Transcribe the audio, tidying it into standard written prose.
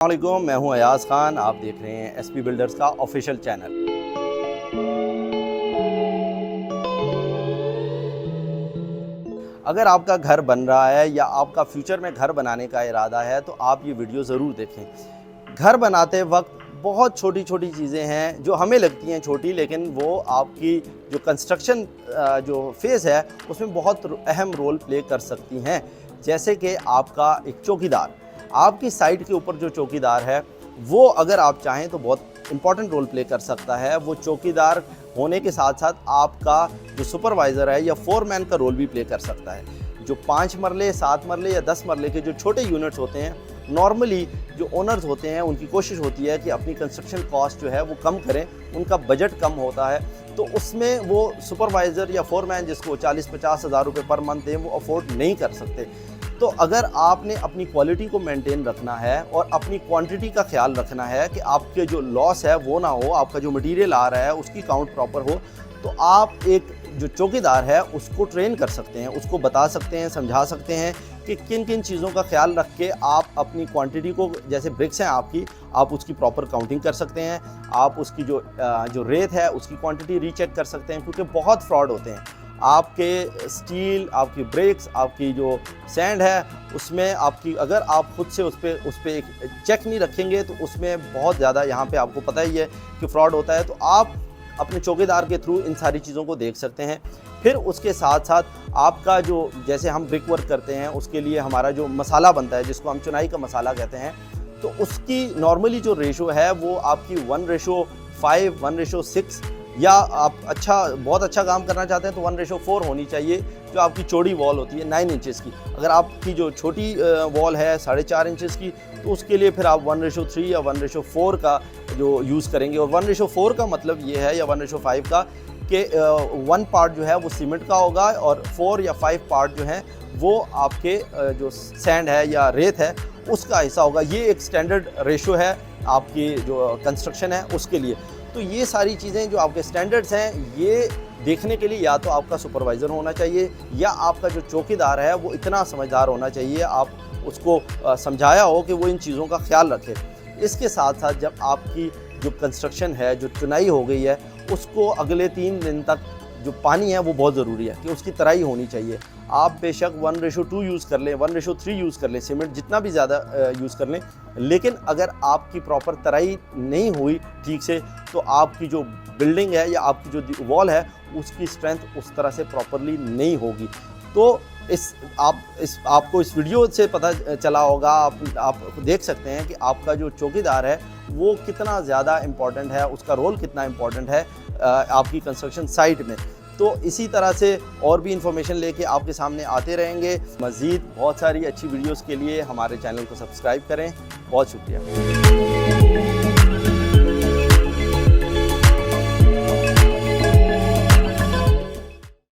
अस्सलामुअलैकुम, मैं हूं अयाज खान। आप देख रहे हैं एसपी बिल्डर्स का ऑफिशियल चैनल। अगर आपका घर बन रहा है या आपका फ्यूचर में घर बनाने का इरादा है तो आप ये वीडियो ज़रूर देखें। घर बनाते वक्त बहुत छोटी छोटी चीज़ें हैं जो हमें लगती हैं छोटी, लेकिन वो आपकी जो कंस्ट्रक्शन जो फेज़ है उसमें बहुत अहम रोल प्ले कर सकती हैं। जैसे कि आपका एक चौकीदार, आपकी साइट के ऊपर जो चौकीदार है वो अगर आप चाहें तो बहुत इम्पॉर्टेंट रोल प्ले कर सकता है। वो चौकीदार होने के साथ साथ आपका जो सुपरवाइज़र है या फोरमैन का रोल भी प्ले कर सकता है। जो 5 मरले, 7 मरले या 10 मरले के जो छोटे यूनिट्स होते हैं, नॉर्मली जो ओनर्स होते हैं उनकी कोशिश होती है कि अपनी कंस्ट्रक्शन कॉस्ट जो है वो कम करें, उनका बजट कम होता है, तो उसमें वो सुपरवाइज़र या फोरमैन जिसको 40-50 हज़ार रुपये पर मंथ दें वो अफोर्ड नहीं कर सकते। तो अगर आपने अपनी क्वालिटी को मेंटेन रखना है और अपनी क्वांटिटी का ख्याल रखना है कि आपके जो लॉस है वो ना हो, आपका जो मटेरियल आ रहा है उसकी काउंट प्रॉपर हो, तो आप एक जो चौकीदार है उसको ट्रेन कर सकते हैं, उसको बता सकते हैं, समझा सकते हैं कि किन किन चीज़ों का ख्याल रख के आप अपनी क्वांटिटी को, जैसे ब्रिक्स हैं आपकी, आप उसकी प्रॉपर काउंटिंग कर सकते हैं। आप उसकी जो रेत है उसकी क्वांटिटी रीचेक कर सकते हैं, क्योंकि बहुत फ्रॉड होते हैं। आपके स्टील, आपकी ब्रिक्स, आपकी जो सैंड है उसमें आपकी, अगर आप खुद से उस पर एक चेक नहीं रखेंगे तो उसमें बहुत ज़्यादा, यहाँ पे आपको पता ही है कि फ्रॉड होता है। तो आप अपने चौकीदार के थ्रू इन सारी चीज़ों को देख सकते हैं। फिर उसके साथ साथ आपका जो, जैसे हम ब्रिक वर्क करते हैं उसके लिए हमारा जो मसाला बनता है जिसको हम चुनाई का मसाला कहते हैं, तो उसकी नॉर्मली जो रेशो है वो आपकी 1:5, 1:6, या आप बहुत अच्छा काम करना चाहते हैं तो 1:4 होनी चाहिए। जो आपकी चौड़ी वॉल होती है 9 इंचेस की, अगर आपकी जो छोटी वॉल है 4.5 इंचेस की, तो उसके लिए फिर आप 1:3 या 1:4 का जो यूज़ करेंगे। और 1:4 का मतलब ये है, या 1:5 का, कि 1 पार्ट जो है वो सीमेंट का होगा और 4 या 5 पार्ट जो हैं वो आपके जो सैंड है या रेत है उसका हिस्सा होगा। ये एक स्टैंडर्ड रेशो है आपकी जो कंस्ट्रक्शन है उसके लिए। तो ये सारी चीज़ें जो आपके स्टैंडर्ड्स हैं, ये देखने के लिए या तो आपका सुपरवाइज़र होना चाहिए या आपका जो चौकीदार है वो इतना समझदार होना चाहिए, आप उसको समझाया हो कि वो इन चीज़ों का ख्याल रखे। इसके साथ साथ जब आपकी जो कंस्ट्रक्शन है, जो चुनाई हो गई है, उसको अगले 3 दिन तक जो पानी है वो बहुत ज़रूरी है कि उसकी तराई होनी चाहिए। आप बेशक 1:2 यूज़ कर लें, 1:3 यूज़ कर लें, सीमेंट जितना भी ज़्यादा यूज़ कर लें, लेकिन अगर आपकी प्रॉपर तराई नहीं हुई ठीक से तो आपकी जो बिल्डिंग है या आपकी जो वॉल है उसकी स्ट्रेंथ उस तरह से प्रॉपरली नहीं होगी। तो आपको इस वीडियो से पता चला होगा, आप देख सकते हैं कि आपका जो चौकीदार है वो कितना ज़्यादा इम्पॉर्टेंट है, उसका रोल कितना इम्पॉर्टेंट है आपकी कंस्ट्रक्शन साइट में। तो इसी तरह से और भी इंफॉर्मेशन लेके आपके सामने आते रहेंगे। मज़ीद बहुत सारी अच्छी वीडियोस के लिए हमारे चैनल को सब्सक्राइब करें। बहुत शुक्रिया।